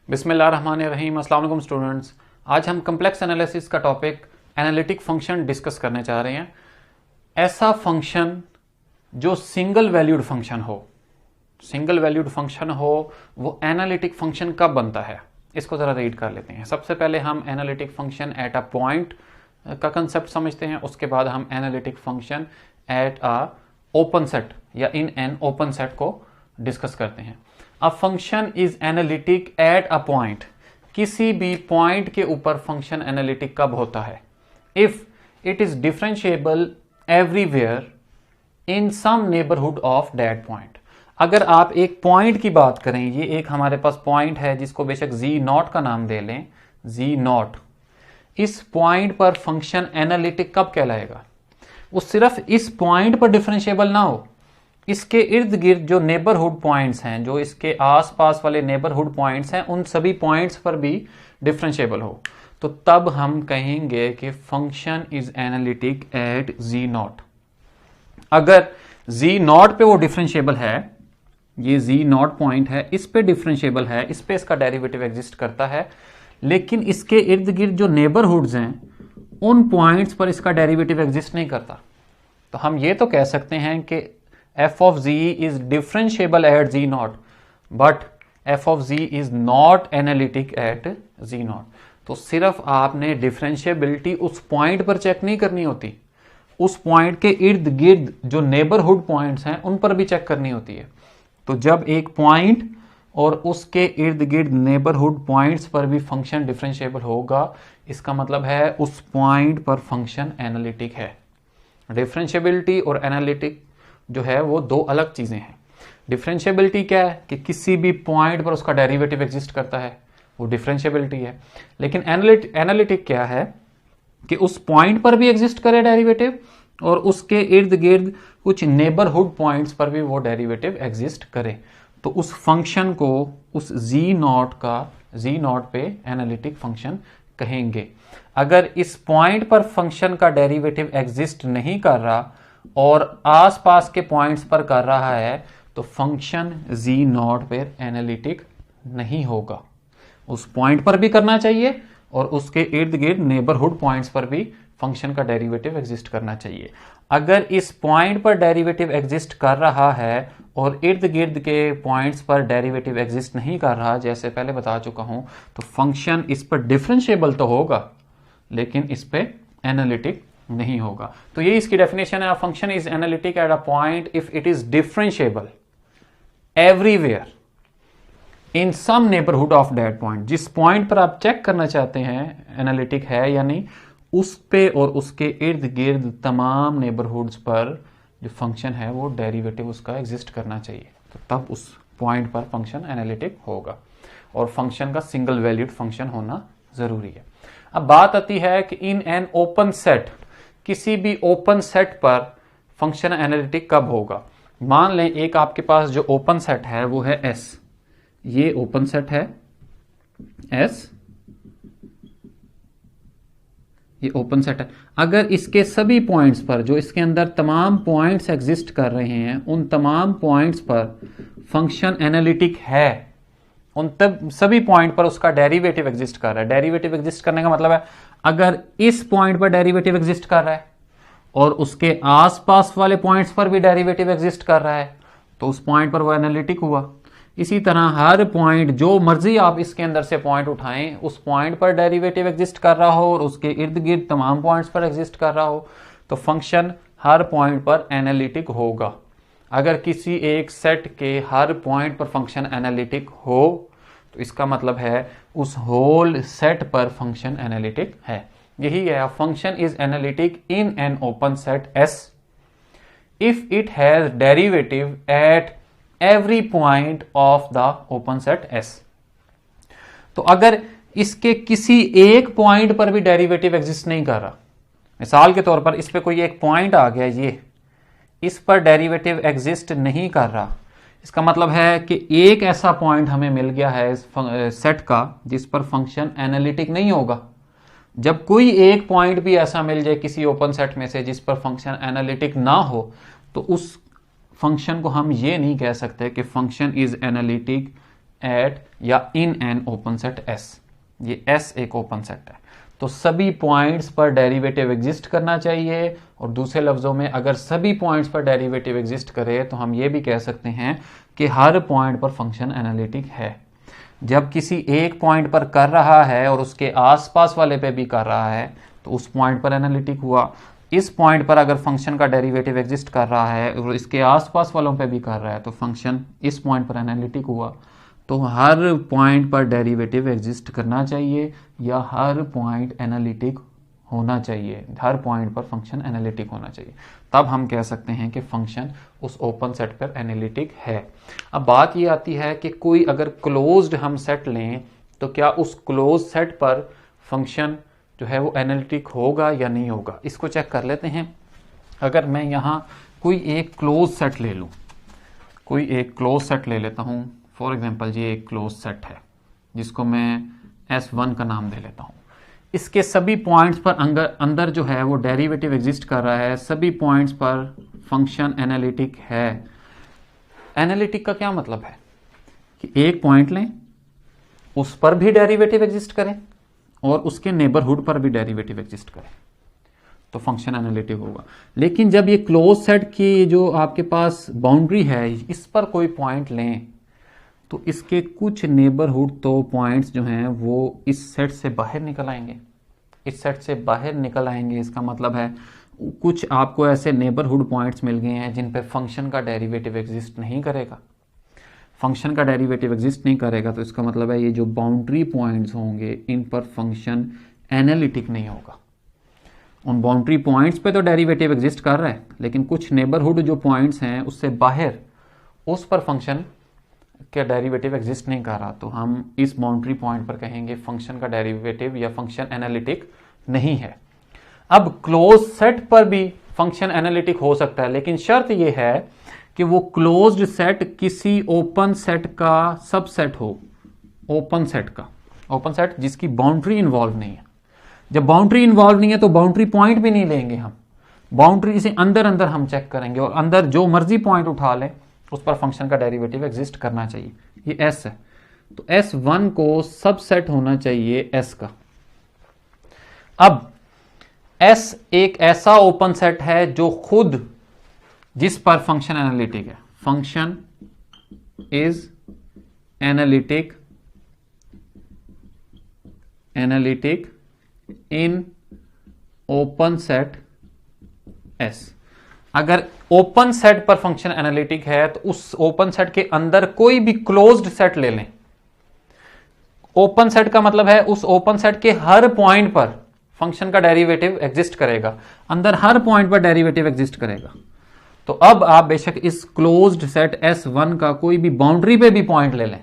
बिस्मिल्लाहिर्रहमानिर्रहीम। अस्सलाम वालेकुम स्टूडेंट्स। आज हम कम्प्लेक्स एनालिसिस का टॉपिक एनालिटिक फंक्शन डिस्कस करने जा रहे हैं। ऐसा फंक्शन जो सिंगल वैल्यूड फंक्शन हो वो एनालिटिक फंक्शन कब बनता है, इसको ज़रा रीड कर लेते हैं। सबसे पहले हम analytic function at a point का कंसेप्ट समझते हैं, उसके बाद हम analytic function at a open set या इन एन ओपन सेट को डिस्कस करते हैं। अ function is analytic at a point, किसी भी पॉइंट के ऊपर फंक्शन एनालिटिक कब होता है? If it is differentiable everywhere in some neighbourhood of that point. अगर आप एक पॉइंट की बात करें, ये एक हमारे पास पॉइंट है जिसको बेशक जी नॉट का नाम दे लें, जी नॉट। इस पॉइंट पर फंक्शन एनालिटिक कब कहलाएगा? वो सिर्फ इस पॉइंट पर डिफरेंशिएबल ना हो, इसके इर्द गिर्द जो नेबरहुड पॉइंट्स हैं, जो इसके आसपास वाले नेबरहुड पॉइंट्स हैं, उन सभी पॉइंट्स पर भी डिफरेंशिएबल हो, तो तब हम कहेंगे कि function is analytic at z naught. अगर जी नॉट पे वो डिफरेंशिएबल है, ये जी नॉट पॉइंट है, इस पे डिफरेंशिएबल है, इस पे इसका डेरिवेटिव एग्जिस्ट करता है, लेकिन इसके इर्द गिर्द जो नेबरहुड्स हैं उन पॉइंट्स पर इसका डेरिवेटिव एग्जिस्ट नहीं करता, तो हम ये तो कह सकते हैं कि f of z is differentiable at z naught, but f of z is not analytic at z naught। तो सिर्फ आपने डिफरेंशिएबिलिटी उस पॉइंट पर चेक नहीं करनी होती, उस पॉइंट के इर्द गिर्द जो नेबरहुड पॉइंट्स हैं उन पर भी चेक करनी होती है। तो जब एक पॉइंट और उसके इर्द गिर्द नेबरहुड पॉइंट्स पर भी फंक्शन डिफरेंशिएबल होगा, इसका मतलब है उस पॉइंट पर फंक्शन एनालिटिक है। डिफरेंशिएबिलिटी और एनालिटिक जो है वो दो अलग चीजें हैं। डिफरेंशिएबिलिटी क्या है कि किसी भी पॉइंट पर उसका डेरिवेटिव एग्जिस्ट करता है, वो डिफरेंशिएबिलिटी है। लेकिन एनालिटिक क्या है कि उस पॉइंट पर भी एग्जिस्ट करे डेरिवेटिव और उसके इर्द गिर्द कुछ नेबरहुड पॉइंट्स पर भी वो डेरिवेटिव एग्जिस्ट करे, तो उस फंक्शन को, उस जी नॉट पे एनालिटिक फंक्शन कहेंगे। अगर इस पॉइंट पर फंक्शन का डेरिवेटिव एग्जिस्ट नहीं कर रहा और आसपास के पॉइंट्स पर कर रहा है, तो फंक्शन जी नॉट पर एनालिटिक नहीं होगा। उस पॉइंट पर भी करना चाहिए और उसके इर्द गिर्द नेबरहुड पॉइंट्स पर भी फंक्शन का डेरिवेटिव एग्जिस्ट करना चाहिए। अगर इस पॉइंट पर डेरिवेटिव एग्जिस्ट कर रहा है और इर्द गिर्द के पॉइंट्स पर डेरिवेटिव एग्जिस्ट नहीं कर रहा, जैसे पहले बता चुका हूं, तो फंक्शन इस पर डिफरेंशिएबल तो होगा लेकिन इस पे एनालिटिक नहीं होगा। तो ये इसकी डेफिनेशन है। Function is analytic at a point if it is differentiable everywhere in some neighbourhood of that point. जिस पॉइंट पर आप चेक करना चाहते हैं एनालिटिक है या नहीं, उस पे और उसके इर्द गिर्द तमाम नेबरहुड्स पर जो फंक्शन है वो डेरिवेटिव उसका एग्जिस्ट करना चाहिए, तो तब उस पॉइंट पर फंक्शन एनालिटिक होगा और फंक्शन का सिंगल वैल्यूड फंक्शन होना जरूरी है। अब बात आती है कि इन एन ओपन सेट, किसी भी ओपन सेट पर फंक्शन एनालिटिक कब होगा। मान लें एक आपके पास जो ओपन सेट है वो है S, ये ओपन सेट है S, ये ओपन सेट है। अगर इसके सभी पॉइंट्स पर, जो इसके अंदर तमाम पॉइंट्स एग्जिस्ट कर रहे हैं, उन तमाम पॉइंट्स पर फंक्शन एनालिटिक है, उन तब सभी पॉइंट पर उसका डेरिवेटिव एग्जिस्ट कर रहा है। डेरिवेटिव एग्जिस्ट करने का मतलब है अगर इस पॉइंट पर डेरिवेटिव एग्जिस्ट कर रहा है और उसके आसपास वाले पॉइंट्स पर भी डेरिवेटिव एग्जिस्ट कर रहा है, तो उस पॉइंट पर वो एनालिटिक हुआ। इसी तरह हर पॉइंट, जो मर्जी आप इसके अंदर से पॉइंट उठाएं, उस पॉइंट पर डेरिवेटिव एग्जिस्ट कर रहा हो और उसके इर्द गिर्द तमाम पॉइंट्स पर एग्जिस्ट कर रहा हो, तो फंक्शन हर पॉइंट पर एनालिटिक होगा। अगर किसी एक सेट के हर पॉइंट पर फंक्शन एनालिटिक हो, तो इसका मतलब है उस होल सेट पर फंक्शन एनालिटिक है। यही है, function is analytic in an open set S if it has derivative eight every point of the open set S। तो अगर इसके किसी एक पॉइंट पर भी डेरिवेटिव एग्जिस्ट नहीं कर रहा, मिसाल के तौर पर इस पे कोई एक पॉइंट आ गया, ये इस पर डेरिवेटिव एग्जिस्ट नहीं कर रहा, इसका मतलब है कि एक ऐसा पॉइंट हमें मिल गया है इस सेट का जिस पर फंक्शन एनालिटिक नहीं होगा। जब कोई एक पॉइंट भी ऐसा मिल जाए किसी ओपन सेट में से जिस पर फंक्शन एनालिटिक ना हो, तो उस फंक्शन को हम ये नहीं कह सकते कि फंक्शन इज एनालिटिक एट या in an open set S. ये एस एक ओपन सेट है, तो सभी पॉइंट्स पर डेरिवेटिव एग्जिस्ट करना चाहिए। और दूसरे लफ्जों में अगर सभी पॉइंट्स पर डेरिवेटिव एग्जिस्ट करे तो हम ये भी कह सकते हैं कि हर पॉइंट पर फंक्शन एनालिटिक है। जब किसी एक पॉइंट पर कर रहा है और उसके आसपास वाले पे भी कर रहा है तो उस पॉइंट पर एनालिटिक हुआ। इस पॉइंट पर अगर फंक्शन का डेरिवेटिव एग्जिस्ट कर रहा है और इसके आसपास वालों पे भी कर रहा है तो फंक्शन इस पॉइंट पर एनालिटिक हुआ। तो हर पॉइंट पर डेरिवेटिव एग्जिस्ट करना चाहिए या हर पॉइंट एनालिटिक होना चाहिए, हर पॉइंट पर फंक्शन एनालिटिक होना चाहिए, तब हम कह सकते हैं कि फंक्शन उस ओपन सेट पर एनालिटिक है। अब बात ये आती है कि कोई अगर क्लोज्ड हम सेट लें तो क्या उस क्लोज सेट पर फंक्शन जो है वो एनालिटिक होगा या नहीं होगा, इसको चेक कर लेते हैं। अगर मैं यहाँ कोई एक क्लोज सेट ले लूँ, कोई एक क्लोज सेट ले लेता हूँ, फॉर एग्जाम्पल ये एक क्लोज सेट है जिसको मैं S1 का नाम दे लेता हूँ। इसके सभी पॉइंट्स पर अंदर जो है वो डेरिवेटिव एग्जिस्ट कर रहा है, सभी पॉइंट्स पर फंक्शन एनालिटिक है। एनालिटिक का क्या मतलब है कि एक पॉइंट लें, उस पर भी डेरिवेटिव एग्जिस्ट करें और उसके नेबरहुड पर भी डेरिवेटिव एग्जिस्ट करें तो फंक्शन एनालिटिक होगा। लेकिन जब ये क्लोज सेट की जो आपके पास बाउंड्री है इस पर कोई पॉइंट लें तो इसके कुछ नेबरहुड तो पॉइंट्स जो हैं वो इस सेट से बाहर निकल आएंगे, इस सेट से बाहर निकल आएंगे। इसका मतलब है कुछ आपको ऐसे नेबरहुड पॉइंट्स मिल गए हैं जिन पे फंक्शन का डेरिवेटिव एग्जिस्ट नहीं करेगा। फंक्शन का डेरिवेटिव एग्जिस्ट नहीं करेगा तो इसका मतलब है ये जो बाउंड्री पॉइंट्स होंगे इन पर फंक्शन एनालिटिक नहीं होगा। उन बाउंड्री पॉइंट्स पे तो डेरिवेटिव एग्जिस्ट कर रहा है लेकिन कुछ नेबरहुड जो पॉइंट्स हैं उससे बाहर उस पर फंक्शन का डेरिवेटिव एग्जिस्ट नहीं कर रहा, तो हम इस बाउंड्री पॉइंट पर कहेंगे फंक्शन का डेरिवेटिव या फंक्शन एनालिटिक नहीं है। अब क्लोज सेट पर भी फंक्शन एनालिटिक हो सकता है लेकिन शर्त यह है कि वो क्लोज्ड सेट किसी ओपन सेट का सबसेट हो, ओपन सेट का, ओपन सेट जिसकी बाउंड्री इन्वॉल्व नहीं है। जब बाउंड्री इन्वॉल्व नहीं है तो बाउंड्री पॉइंट भी नहीं लेंगे हम, बाउंड्री से अंदर अंदर हम चेक करेंगे और अंदर जो मर्जी पॉइंट उठा लें उस पर फंक्शन का डेरिवेटिव एग्जिस्ट करना चाहिए। ये S है तो S1 को सबसेट होना चाहिए S का। अब S एक ऐसा ओपन सेट है जो खुद जिस पर फंक्शन एनालिटिक है। Function is analytic in open set S। अगर ओपन सेट पर फंक्शन एनालिटिक है तो उस ओपन सेट के अंदर कोई भी क्लोज्ड सेट ले लें। ओपन सेट का मतलब है उस ओपन सेट के हर पॉइंट पर फंक्शन का डेरिवेटिव एग्जिस्ट करेगा, अंदर हर पॉइंट पर डेरिवेटिव एग्जिस्ट करेगा। तो अब आप बेशक इस क्लोज्ड सेट S1 का कोई भी बाउंड्री पे भी पॉइंट ले लें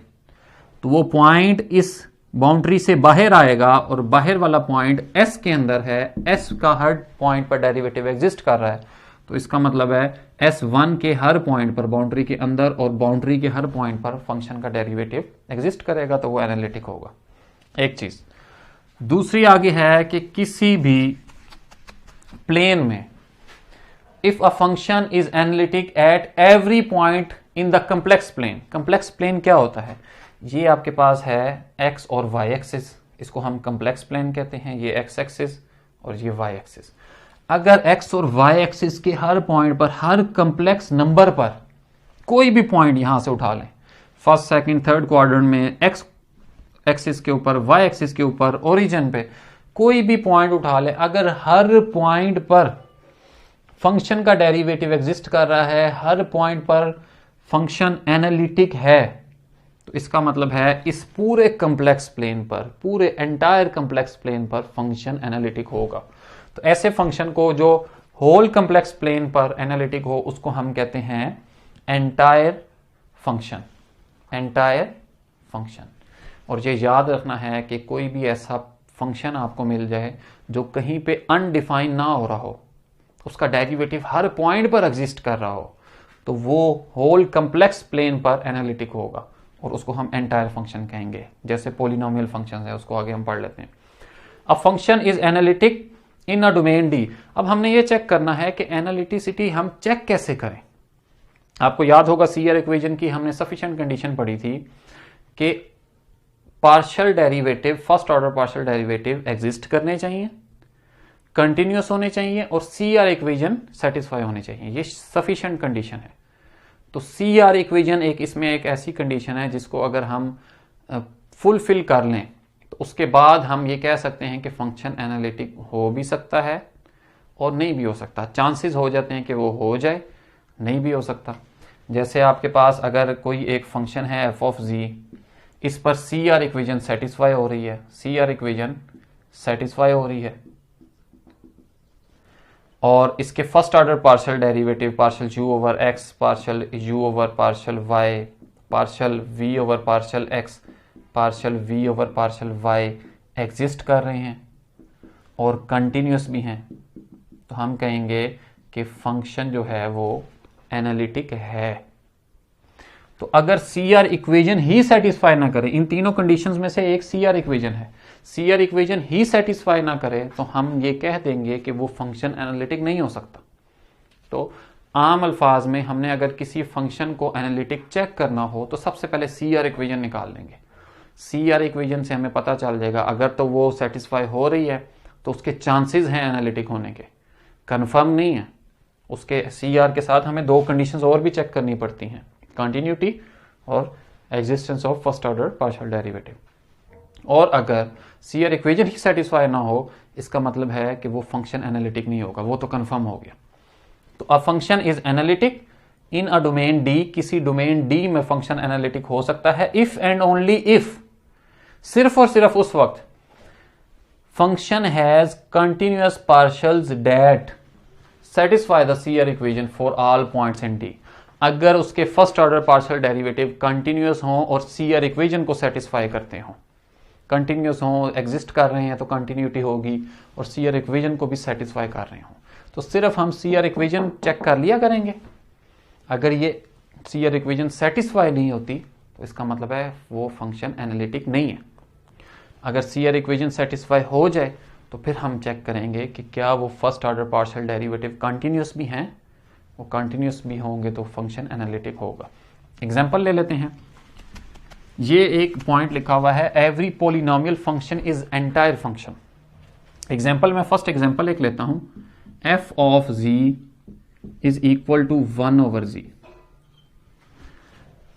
तो वो पॉइंट इस बाउंड्री से बाहर आएगा और बाहर वाला पॉइंट S के अंदर है, S का हर पॉइंट पर डेरिवेटिव एग्जिस्ट कर रहा है। तो इसका मतलब है S1 के हर पॉइंट पर बाउंड्री के अंदर और बाउंड्री के हर पॉइंट पर फंक्शन का डेरिवेटिव एग्जिस्ट करेगा तो वो एनालिटिक होगा। एक चीज दूसरी आगे है कि किसी भी प्लेन में if a function is analytic at every point in the complex plane. Complex plane क्या होता है? ये आपके पास है x और y एक्सिस, इसको हम कम्प्लेक्स प्लेन कहते हैं। ये x एक्सिस और ये y एक्सिस। अगर x और y एक्सिस के हर पॉइंट पर, हर कम्प्लेक्स नंबर पर कोई भी पॉइंट यहां से उठा लें, फर्स्ट सेकंड थर्ड क्वाड्रेंट में x एक्सिस के ऊपर, y एक्सिस के ऊपर, ओरिजिन पे कोई भी पॉइंट उठा लें, अगर हर पॉइंट पर फंक्शन का डेरिवेटिव एग्जिस्ट कर रहा है, हर पॉइंट पर फंक्शन एनालिटिक है, तो इसका मतलब है इस पूरे कम्प्लेक्स प्लेन पर, पूरे एंटायर कम्प्लेक्स प्लेन पर फंक्शन एनालिटिक होगा। तो ऐसे फंक्शन को जो होल कम्प्लेक्स प्लेन पर एनालिटिक हो उसको हम कहते हैं एंटायर फंक्शन, एंटायर फंक्शन। और ये याद रखना है कि कोई भी ऐसा फंक्शन आपको मिल जाए जो कहीं पे अनडिफाइन ना हो रहा हो, उसका डेरिवेटिव हर पॉइंट पर एग्जिस्ट कर रहा हो, तो वो होल कम्प्लेक्स प्लेन पर एनालिटिक होगा और उसको हम एंटायर फंक्शन कहेंगे। जैसे पोलिनोमियल फंक्शन है, उसको आगे हम पढ़ लेते हैं। अब function is analytic in a domain D. अब हमने ये चेक करना है कि एनालिटिसिटी हम चेक कैसे करें। आपको याद होगा सीयर इक्वेशन की हमने सफिशिएंट कंडीशन पढ़ी थी कि partial derivative, first order partial derivative exist करने चाहिए, कंटिन्यूअस होने चाहिए और CR इक्वेशन सेटिस्फाई होने चाहिए। ये सफिशिएंट कंडीशन है। तो CR इक्वेशन एक इसमें एक ऐसी कंडीशन है जिसको अगर हम फुलफिल कर लें तो उसके बाद हम ये कह सकते हैं कि फंक्शन एनालिटिक हो भी सकता है और नहीं भी हो सकता। चांसेस हो जाते हैं कि वो हो जाए, नहीं भी हो सकता। जैसे आपके पास अगर कोई एक फंक्शन है f ऑफ z, इस पर CR इक्वेशन सेटिस्फाई हो रही है, CR इक्वेशन सेटिस्फाई हो रही है और इसके first order partial derivative partial u over x, partial u over partial y, partial v over partial x, partial v over partial y exist कर रहे हैं और कंटिन्यूअस भी हैं, तो हम कहेंगे कि फंक्शन जो है वो एनालिटिक है। तो अगर CR इक्वेशन ही सेटिस्फाई ना करे, इन तीनों कंडीशंस में से एक CR इक्वेशन है, CR इक्वेशन ही सेटिस्फाई ना करे तो हम ये कह देंगे कि वो फंक्शन एनालिटिक नहीं हो सकता। तो आम अल्फाज में हमने अगर किसी फंक्शन को एनालिटिक चेक करना हो तो सबसे पहले CR इक्वेशन निकाल लेंगे। CR इक्वेशन से हमें पता चल जाएगा, अगर तो वो सेटिस्फाई हो रही है तो उसके चांसेस हैं एनालिटिक होने के, कंफर्म नहीं है। उसके CR के साथ हमें दो कंडीशंस और भी चेक करनी पड़ती हैं, कंटिन्यूटी और existence of first order partial derivative. और अगर CR इक्वेशन ही सेटिस्फाई ना हो, इसका मतलब है कि वो फंक्शन एनालिटिक नहीं होगा, वो तो कंफर्म हो गया। तो अ function is analytic in a domain D, किसी डोमेन D में फंक्शन एनालिटिक हो सकता है इफ एंड ओनली इफ, सिर्फ और सिर्फ उस वक्त function has continuous partials that satisfy the CR equation for all points in D। अगर उसके first order partial derivative continuous हों और CR इक्वेशन को सेटिस्फाई करते हों, कंटिन्यूअस हों, एग्जिस्ट कर रहे हैं तो कंटिन्यूटी होगी और CR इक्वेशन को भी सेटिस्फाई कर रहे हों, तो सिर्फ हम CR इक्वेशन चेक कर लिया करेंगे। अगर ये CR इक्वेशन सेटिस्फाई नहीं होती तो इसका मतलब है वो फंक्शन एनालिटिक नहीं है। अगर CR इक्वेशन सेटिस्फाई हो जाए तो फिर हम चेक करेंगे कि क्या वो first order partial derivative continuous भी हैं, वो कंटिन्यूअस भी होंगे तो फंक्शन एनालिटिक होगा। एग्जांपल ले लेते हैं। ये एक पॉइंट लिखा हुआ है, every polynomial function is entire function. Example में फर्स्ट एग्जांपल एक लेता हूं, f of z is equal to 1 over z।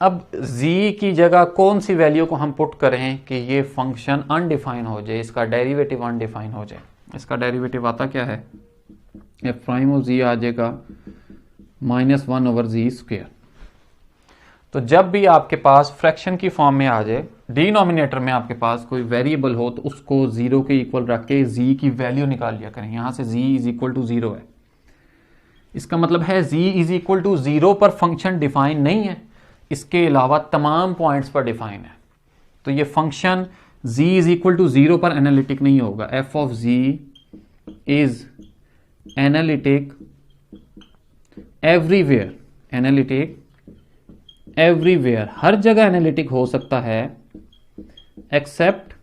अब z की जगह कौन सी वैल्यू को हम पुट करें कि ये फंक्शन अनडिफाइन हो जाए, इसका डेरिवेटिव अनडिफाइन हो जाए। इसका डेरिवेटिव आता क्या है, f प्राइम ऑफ z आ जाएगा -1 ओवर z स्क्वायर। तो जब भी आपके पास फ्रैक्शन की फॉर्म में आ जाए, डिनोमिनेटर में आपके पास कोई वेरिएबल हो तो उसको 0 के इक्वल रख के z की वैल्यू निकाल लिया करें। यहां से z इज इक्वल टू 0 है, इसका मतलब है z इज इक्वल टू 0 पर फंक्शन डिफाइन नहीं है, इसके अलावा तमाम पॉइंट्स पर डिफाइन है। तो ये function z is equal to 0 पर एनालिटिक नहीं होगा। f of z is analytic everywhere, analytic everywhere, हर जगह एनालिटिक हो सकता है except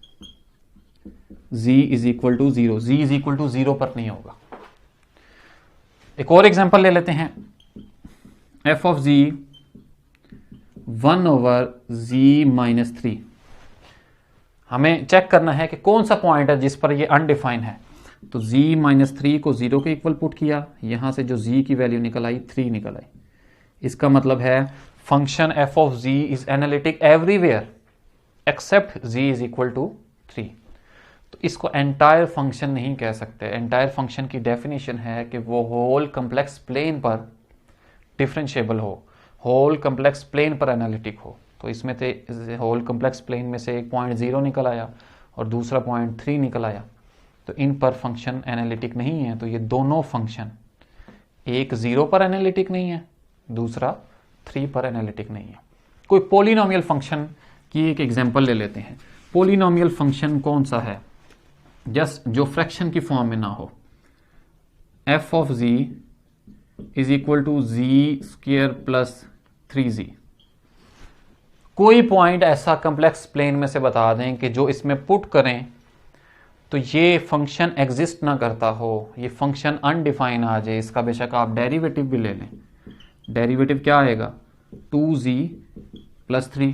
z is equal to 0, z is equal to 0 पर नहीं होगा। एक और एग्जांपल ले लेते हैं, f of z 1 over z minus 3। हमें चेक करना है कि कौन सा पॉइंट है जिस पर ये अनडिफाइन है। तो z माइनस 3 को 0 के इक्वल पुट किया, यहां से जो z की वैल्यू निकल आई 3 निकल आई। इसका मतलब है function f of z is analytic everywhere except z is equal to 3। तो इसको एंटायर फंक्शन नहीं कह सकते। एंटायर फंक्शन की डेफिनेशन है कि वो होल कम्प्लेक्स प्लेन पर डिफरेंशिएबल हो, होल कम्प्लेक्स प्लेन पर एनालिटिक हो। तो इसमें से होल कम्प्लेक्स प्लेन में से एक पॉइंट 0 निकल आया और दूसरा पॉइंट 3 निकल आया, तो इन पर फंक्शन एनालिटिक नहीं है। तो ये दोनों फंक्शन, एक 0 पर एनालिटिक नहीं है, दूसरा 3 पर एनालिटिक नहीं है। कोई पॉलिनोमियल फंक्शन की एक एग्जांपल ले लेते हैं। पॉलिनोमियल फंक्शन कौन सा है, जस्ट जो फ्रैक्शन की फॉर्म में ना हो। f of z is equal to z square plus 3z। कोई पॉइंट ऐसा कम्प्लेक्स प्लेन में से बता दें कि जो इसमें पुट करें तो ये फंक्शन एग्जिस्ट ना करता हो, ये फंक्शन अनडिफाइन आ जाए। इसका बेशक आप डेरिवेटिव भी ले लें। डेरिवेटिव क्या आएगा, 2z प्लस 3।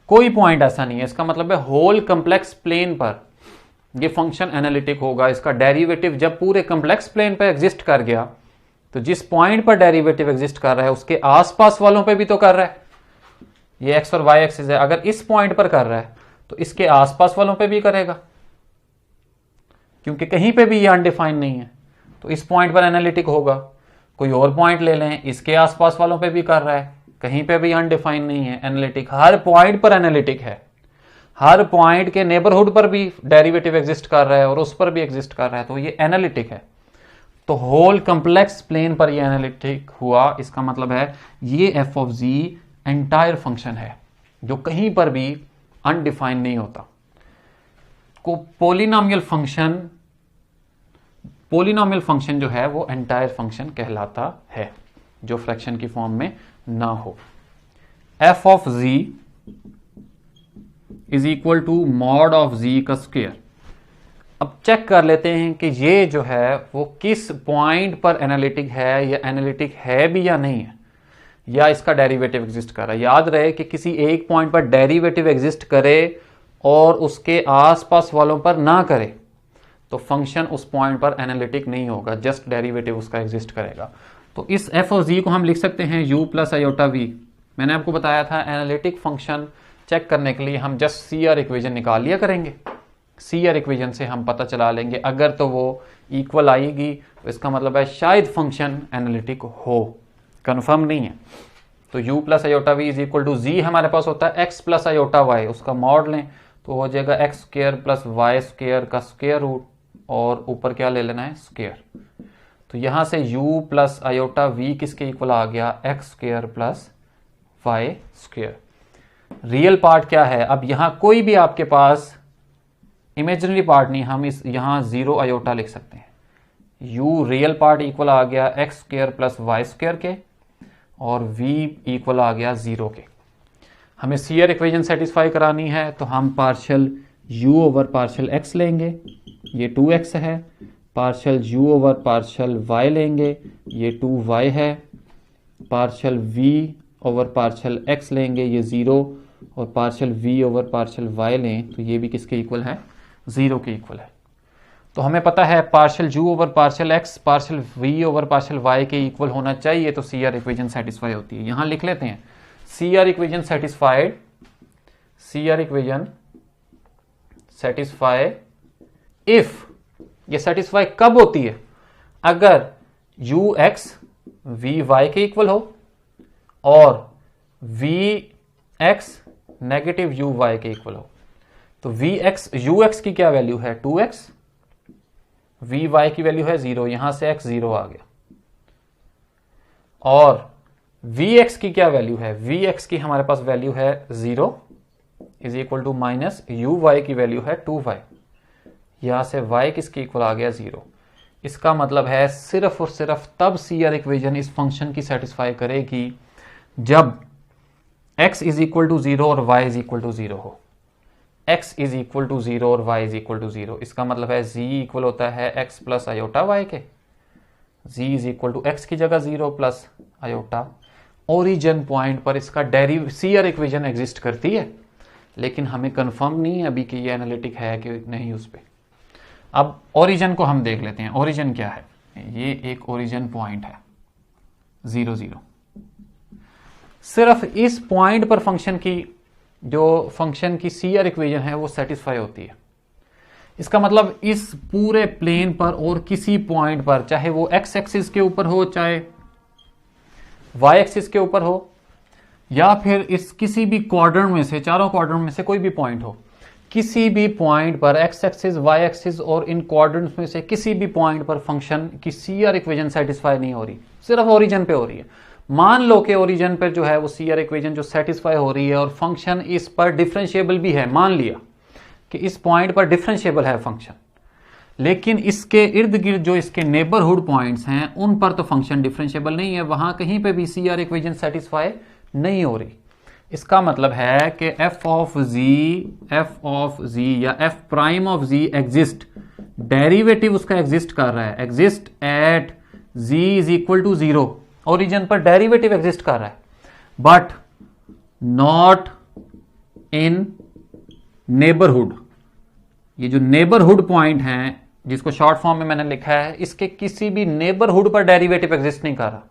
कोई पॉइंट ऐसा नहीं है। इसका मतलब है होल कम्प्लेक्स प्लेन पर ये फंक्शन एनालिटिक होगा। इसका डेरिवेटिव जब पूरे कम्प्लेक्स प्लेन पर एग्जिस्ट कर गया, तो जिस पॉइंट पर डेरिवेटिव एग्जिस्ट कर रहा है उसके आसपास वालों पे भी तो कर रहा है। ये एक्स और वाई एक्सिस है, अगर इस पॉइंट पर कर रहा है तो इसके आसपास वालों पे भी करेगा, क्योंकि कहीं पे भी ये अनडिफाइंड नहीं है, तो इस पॉइंट पर एनालिटिक होगा। कोई और पॉइंट ले लें, इसके आसपास वालों पे भी कर रहा है, कहीं पे भी अनडिफाइंड नहीं है, एनालिटिक हर पॉइंट पर एनालिटिक है। हर पॉइंट के नेबरहुड पर भी डेरिवेटिव एग्जिस्ट कर रहा है और उस पर भी एग्जिस्ट कर रहा है, तो ये एनालिटिक है। तो होल कम्प्लेक्स प्लेन पर ये एनालिटिक हुआ। इसका मतलब है ये f of z entire function है जो कहीं पर भी अनडिफाइंड नहीं होता। को पोलिनोमियल फंक्शन जो है वो एंटायर फंक्शन कहलाता है, जो फ्रैक्शन की फॉर्म में ना हो। F of ji is equal to mod of z का स्क्वायर। अब चेक कर लेते हैं कि ये जो है वो किस पॉइंट पर एनालिटिक है, या एनालिटिक है भी या नहीं है, या इसका डेरिवेटिव एग्जिस्ट कर रहा है। याद रहे कि किसी एक पॉइंट पर डेरिवेटिव एग्जिस्ट करे और उसके आसपास वालों पर ना करे तो फंक्शन उस पॉइंट पर एनालिटिक नहीं होगा, जस्ट डेरिवेटिव उसका एग्जिस्ट करेगा। तो इस एफ ऑफ जी को हम लिख सकते हैं u प्लस आयोटा वी। मैंने आपको बताया था एनालिटिक फंक्शन चेक करने के लिए हम जस्ट सी आर इक्वेशन निकाल लिया करेंगे। सी आर इक्वेशन से हम पता चला लेंगे, अगर तो वो इक्वल आएगी तो इसका मतलब है शायद फंक्शन एनालिटिक हो, कंफर्म नहीं है। तो u plus iota v is equal to z हमारे पास होता है x प्लस आयोटा वाई, उसका मॉड लें तो हो जाएगा x square plus y square का स्क्वायर रूट, और ऊपर क्या ले लेना है, स्क्वायर। तो यहां से u प्लस आयोटा वी किसके इक्वल आ गया, x square plus y square. Real part क्या है, अब यहां कोई भी आपके पास इमेजिनरी पार्ट नहीं, हम इस यहां जीरो आयोटा लिख सकते हैं। u रियल पार्ट इक्वल आ गया x square plus y square के, और v इक्वल आ गया जीरो के। हमें सी आर इक्वेशन सेटिस्फाई करानी है तो हम partial u over partial x लेंगे, ये 2x है, partial u over partial y लेंगे, ये 2y है, partial v over partial x लेंगे, ये 0, और partial v over partial y लें तो ये भी किसके इक्वल है, 0 के इक्वल है। तो हमें पता है partial u over partial x partial v over partial y के इक्वल होना चाहिए, तो सी आर इक्वेशन सेटिस्फाई होती है। यहां लिख लेते हैं C R equation satisfied, C R equation satisfy if, ये सेटिस्फाई कब होती है, अगर u x v y के इक्वल हो और v x negative u y के इक्वल हो। तो v x u x की क्या वैल्यू है, 2x, v y की वैल्यू है 0, यहां से x 0 आ गया, और vx की क्या वैल्यू है, vx की हमारे पास वैल्यू है 0 is equal to minus uy की वैल्यू है 2y, यहां से y किसके इक्वल आ गया, 0। इसका मतलब है सिर्फ और सिर्फ तब सी आर इक्वेशन इस फंक्शन की सेटिस्फाई करेगी जब x इज इक्वल टू 0 और y इज इक्वल टू 0 हो। x इज इक्वल टू 0 और y इज इक्वल टू 0, इसका मतलब है z इक्वल होता है x प्लस आयोटा y के, z is equal to x की जगह 0 प्लस आयोटा। ओरिजिन पॉइंट पर इसका सी आर इक्वेशन एग्जिस्ट करती है, लेकिन हमें कंफर्म नहीं है अभी कि ये एनालिटिक है कि नहीं उस पर। अब ओरिजिन को हम देख लेते हैं, ओरिजिन क्या है, ये एक ओरिजिन पॉइंट है 0 0। सिर्फ इस पॉइंट पर फंक्शन की सी आर इक्वेशन है वो सेटिस्फाई होती है। इसका मतलब इस पूरे प्लेन पर और किसी पॉइंट पर, चाहे वो एक्स एक्सिस के ऊपर हो, चाहे वाई एक्सिस के ऊपर हो, या फिर इस किसी भी क्वाड्रेंट में से, चारों क्वाड्रेंट में से कोई भी पॉइंट हो, किसी भी पॉइंट पर एक्स एक्सिस, वाई एक्सिस और इन क्वाड्रेंट्स में से किसी भी पॉइंट पर फंक्शन की सी आर इक्वेशन सेटिस्फाई नहीं हो रही, सिर्फ ओरिजिन पे हो रही है। मान लो कि ओरिजिन पर जो है वो सी आर इक्वेशन जो सेटिस्फाई हो रही है और फंक्शन इस पर डिफरेंशिएबल भी है, मान लिया कि इस पॉइंट पर डिफरेंशिएबल है फंक्शन, लेकिन इसके इर्द गिर्द जो इसके नेबरहुड पॉइंट्स हैं उन पर तो फंक्शन डिफरेंशिएबल नहीं है, वहां कहीं पे भी सी आर इक्वेशन सेटिस्फाई नहीं हो रही। इसका मतलब है कि एफ ऑफ जी या f prime of z exist, derivative उसका एग्जिस्ट कर रहा है, exist at z is equal to 0, origin पर डेरिवेटिव एग्जिस्ट कर रहा है, बट नॉट इन नेबरहुड, ये जो नेबरहुड पॉइंट हैं जिसको शॉर्ट फॉर्म में मैंने लिखा है, इसके किसी भी नेबरहुड पर डेरिवेटिव एग्जिस्ट नहीं कर रहा।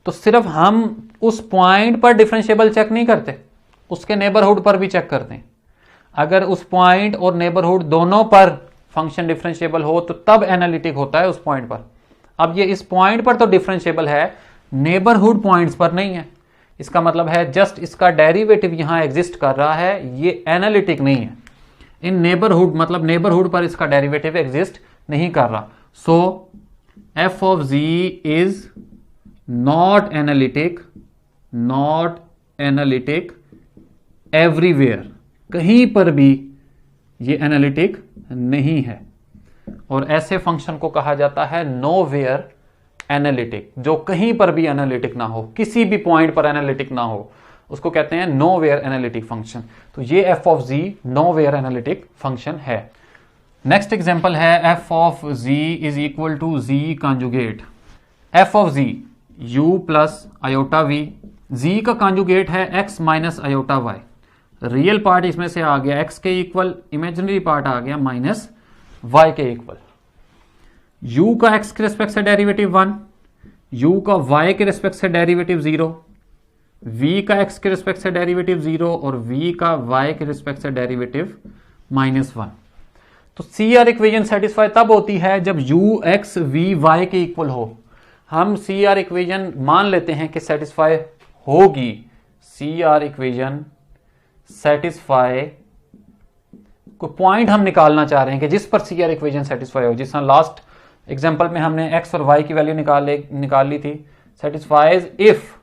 तो सिर्फ हम उस पॉइंट पर डिफरेंशिएबल चेक नहीं करते, उसके नेबरहुड पर भी चेक करते हैं। अगर उस पॉइंट और नेबरहुड दोनों पर फंक्शन डिफरेंशिएबल हो तो तब एनालिटिक होता है उस पॉइंट पर। अब ये इस पॉइंट पर तो डिफरेंशिएबल है, नेबरहुड पॉइंट्स पर नहीं है। इसका मतलब है जस्ट इसका डेरिवेटिव यहां एग्जिस्ट कर रहा है, ये एनालिटिक नहीं है। इन नेबरहुड मतलब नेबरहुड पर इसका डेरिवेटिव एग्जिस्ट नहीं कर रहा। So f of ji is not analytic everywhere, कहीं पर भी ये एनालिटिक नहीं है। और ऐसे फंक्शन को कहा जाता है नोवेयर एनालिटिक, जो कहीं पर भी एनालिटिक ना हो, किसी भी पॉइंट पर एनालिटिक ना हो, उसको कहते हैं नोवेयर एनालिटिक फंक्शन। तो ये f of z nowhere analytic function है। नेक्स्ट एग्जांपल है f of ji is equal to z conjugate. F of z u plus iota v, z का कॉन्जुगेट है x minus iota y. Real part इसमें से आ गया x के equal, imaginary part आ गया minus y के equal. u का x के रिस्पेक्ट से डेरिवेटिव 1, u का y के रिस्पेक्ट से डेरिवेटिव 0, v का x के रिस्पेक्ट से डेरिवेटिव 0 और v का y के रिस्पेक्ट से डेरिवेटिव -1। तो CR इक्वेशन सेटिस्फाई तब होती है जब u x v y के इक्वल हो। हम CR इक्वेशन मान लेते हैं कि सेटिस्फाई होगी। CR इक्वेशन सेटिस्फाई, कोई पॉइंट हम निकालना चाह रहे हैं कि जिस पर CR इक्वेशन सेटिस्फाई हो। जिस लास्ट एग्जांपल में हमने x और y की वैल्यू निकाल ली थी। Satisfies if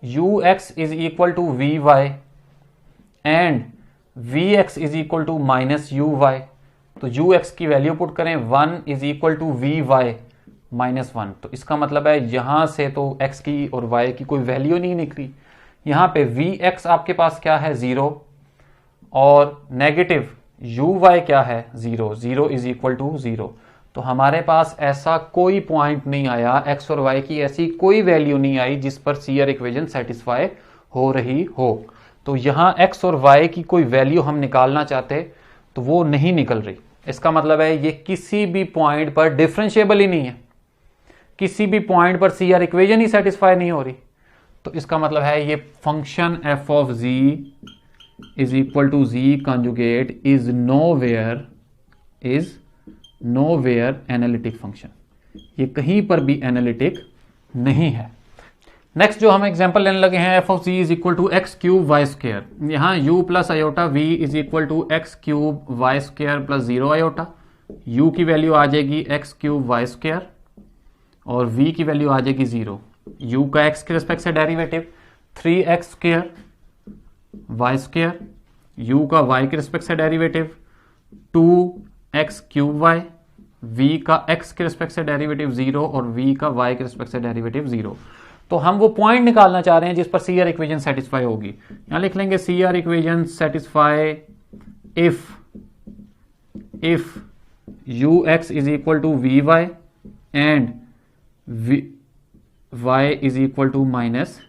ux is equal to vy and vx is equal to minus uy। तो ux की वैल्यू पुट करें 1 is equal to vy minus 1। तो इसका मतलब है यहां से तो x की और y की कोई वैल्यू नहीं निकली। यहां पे vx आपके पास क्या है 0 और नेगेटिव uy क्या है 0, 0 is equal to 0। तो हमारे पास ऐसा कोई पॉइंट नहीं आया, x और y की ऐसी कोई वैल्यू नहीं आई जिस पर CR इक्वेशन सेटिस्फाई हो रही हो। तो यहां x और y की कोई वैल्यू हम निकालना चाहते तो वो नहीं निकल रही। इसका मतलब है ये किसी भी पॉइंट पर डिफरेंशिएबल ही नहीं है, किसी भी पॉइंट पर CR इक्वेशन ही सेटिस्फाई नहीं हो रही। तो इसका मतलब है ये function f of z is equal to z conjugate is nowhere analytic function, ये कहीं पर भी एनालिटिक नहीं है। नेक्स्ट जो हम एग्जांपल लेने लगे हैं F of ji is equal to x cube y square. यहां u plus iota v is equal to x cube y square plus 0 iota. u की वैल्यू आ जाएगी एक्स क्यूब वाई स्क्र और v की value आ जाएगी 0। u का x के रिस्पेक्ट से derivative 3x square y square, u का y के रिस्पेक्ट से derivative 2x cube y, v का x के रिस्पेक्ट से डेरिवेटिव 0 और v का y के रिस्पेक्ट से डेरिवेटिव 0। तो हम वो पॉइंट निकालना चाह रहे हैं जिस पर CR इक्वेशन सेटिस्फाई होगी। यहां लिख लेंगे CR equation satisfy if ux is equal to vy and y is equal to minus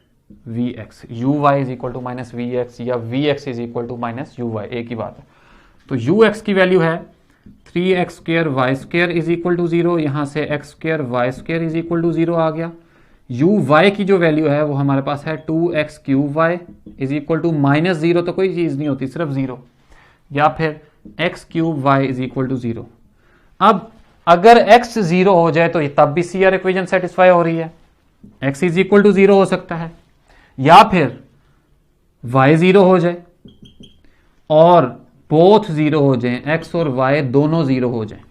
vx, uy is equal to minus vx या vx is equal to minus uy, एक ही बात है। तो ux की वैल्यू है 3x square y square is equal to 0, यहां से x square y square is equal to 0 आ गया। uy की जो वैल्यू है वो हमारे पास है 2x cube y is equal to minus 0, तो कोई चीज नहीं होती, सिर्फ 0, या फिर x cube y is equal to 0। अब अगर x 0 हो जाए तो तब भी CR इक्वेशन सेटिस्फाई हो रही है। x इज इक्वल टू 0 हो सकता है या फिर y 0 हो जाए और बोथ 0 हो जाएं, x और y दोनों 0 हो जाएं।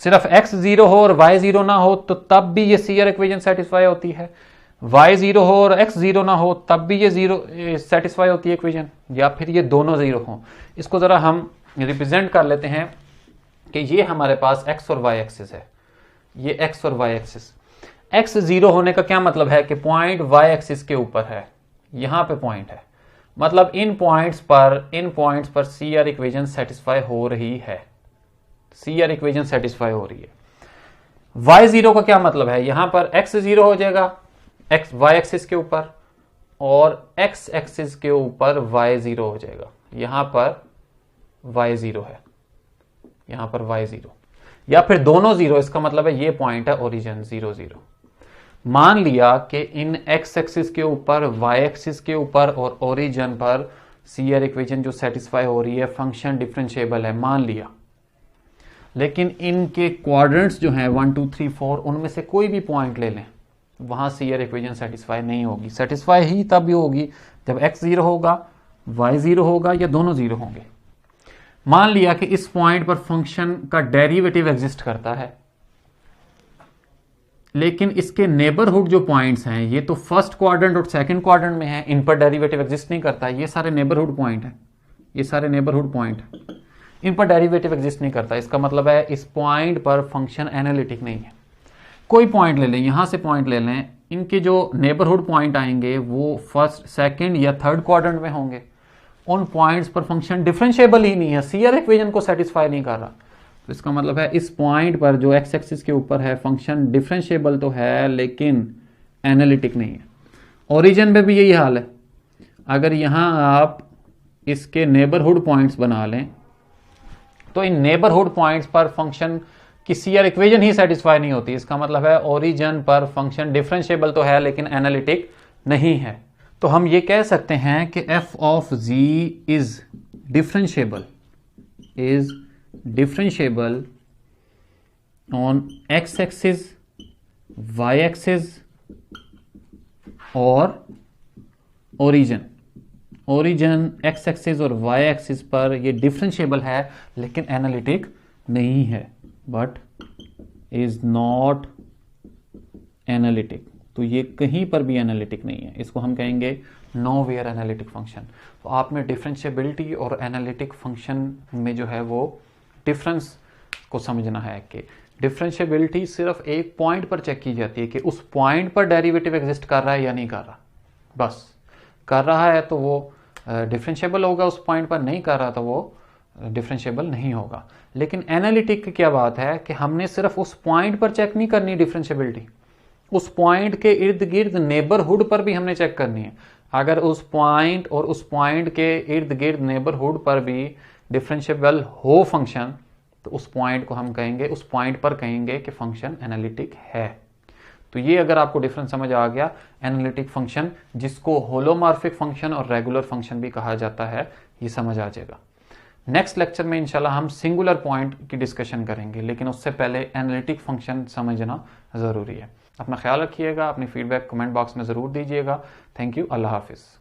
सिर्फ x 0 हो और y 0 ना हो तो तब भी ये CR इक्वेशन सेटिस्फाई होती है। y 0 हो और x 0 ना हो तब भी ये 0 सेटिस्फाई होती है इक्वेशन, या फिर ये दोनों 0 हो। इसको जरा हम रिप्रेजेंट कर लेते हैं कि ये हमारे पास x और y एक्सिस है, ये x और y एक्सिस। x 0 होने का क्या मतलब है कि पॉइंट y एक्सिस के ऊपर है, यहां पे पॉइंट है, मतलब इन पॉइंट्स पर CR इक्वेशन सेटिस्फाई हो रही है, CR इक्वेशन सेटिस्फाई हो रही है। y 0 का क्या मतलब है, यहां पर x 0 हो जाएगा x y एक्सिस के ऊपर और एक्स एक्सिस के ऊपर y 0 हो जाएगा। यहां पर y 0 है, यहां पर y 0, या फिर दोनों 0, इसका मतलब है ये पॉइंट है ओरिजिन 0 0। मान लिया कि इन x एक्सिस के ऊपर, y एक्सिस के ऊपर और ओरिजिन पर सीयर इक्वेशन जो सेटिस्फाई हो रही है, फंक्शन डिफरेंशिएबल है, मान लिया। लेकिन इनके क्वाड्रेंट्स जो हैं 1 2 3 4, उनमें से कोई भी पॉइंट ले लें, वहां सीयर इक्वेशन सेटिस्फाई नहीं होगी। सेटिस्फाई ही तब भी होगी जब x 0 होगा, y 0 होगा, या दोनों 0 होंगे। मान लिया कि इस पॉइंट पर फंक्शन का डेरिवेटिव एग्जिस्ट करता है, लेकिन इसके नेबरहुड जो पॉइंट्स हैं, ये तो फर्स्ट क्वाड्रेंट और सेकंड क्वाड्रेंट में हैं, इन पर डेरिवेटिव एग्जिस्ट नहीं करता। ये सारे नेबरहुड पॉइंट हैं, ये सारे नेबरहुड पॉइंट हैं, इन पर डेरिवेटिव एग्जिस्ट नहीं करता। इसका मतलब है इस पॉइंट पर फंक्शन एनालिटिक नहीं है। कोई पॉइंट ले लें, यहां से पॉइंट ले लें, इनके जो नेबरहुड पॉइंट आएंगे वो फर्स्ट, सेकंड या थर्ड क्वाड्रेंट में होंगे। उन पॉइंट्स पर फंक्शन डिफरेंशिएबल ही नहीं है, सीयर इक्वेशन को सेटिस्फाई नहीं कर रहा। तो इसका मतलब है इस पॉइंट पर जो एक्स एक्सिस के ऊपर है, फंक्शन डिफरेंशिएबल तो है लेकिन एनालिटिक नहीं है। ओरिजिन में भी यही हाल है। अगर यहां आप इसके नेबरहुड पॉइंट्स बना लें तो इन नेबरहुड पॉइंट्स पर फंक्शन की सीयर इक्वेशन ही सेटिस्फाई नहीं होती। इसका मतलब है ओरिजिन पर फंक्शन डिफरेंशिएबल तो है लेकिन एनालिटिक नहीं है। तो हम ये कह सकते हैं कि f of z is differentiable on x axis, y axis और ओरिजिन। ओरिजिन x एक्सिस और y एक्सिस पर ये डिफरेंशिएबल है लेकिन एनालिटिक नहीं है, बट इज नॉट एनालिटिक। तो ये कहीं पर भी एनालिटिक नहीं है, इसको हम कहेंगे नोवेयर एनालिटिक फंक्शन। तो आपने डिफरेंशिएबिलिटी और एनालिटिक फंक्शन में जो है वो डिफरेंस को समझना है कि डिफरेंशिएबिलिटी सिर्फ एक पॉइंट पर चेक की जाती है कि उस पॉइंट पर डेरिवेटिव एग्जिस्ट कर रहा है या नहीं कर रहा। बस कर रहा है तो वो डिफरेंशिएबल होगा, उस पॉइंट पर नहीं कर रहा तो वो डिफरेंशिएबल नहीं होगा। लेकिन एनालिटिक की क्या बात है कि हमने सिर्फ उस पॉइंट पर चेक नहीं करनी डिफरेंशिएबिलिटी, उस पॉइंट के इर्द गिर्द नेबरहुड पर भी हमने चेक करनी है। अगर उस पॉइंट और उस पॉइंट के इर्द गिर्द नेबरहुड पर भी डिफरेंशिएबल हो फंक्शन, तो उस पॉइंट को हम कहेंगे, उस पॉइंट पर कहेंगे कि फंक्शन एनालिटिक है। तो ये अगर आपको डिफरेंस समझ आ गया, एनालिटिक फंक्शन जिसको होलोमॉर्फिक फंक्शन और रेगुलर फंक्शन भी कहा जाता है, ये समझ आ जाएगा। नेक्स्ट लेक्चर में इंशाल्लाह हम सिंगुलर पॉइंट की डिस्कशन करेंगे, लेकिन उससे पहले एनालिटिक फंक्शन समझना ज़रूरी है। अपना ख्याल रखिएगा, अपनी फीडबैक कमेंट बॉक्स में ज़रूर दीजिएगा। थैंक यू, अल्लाह हाफिज़।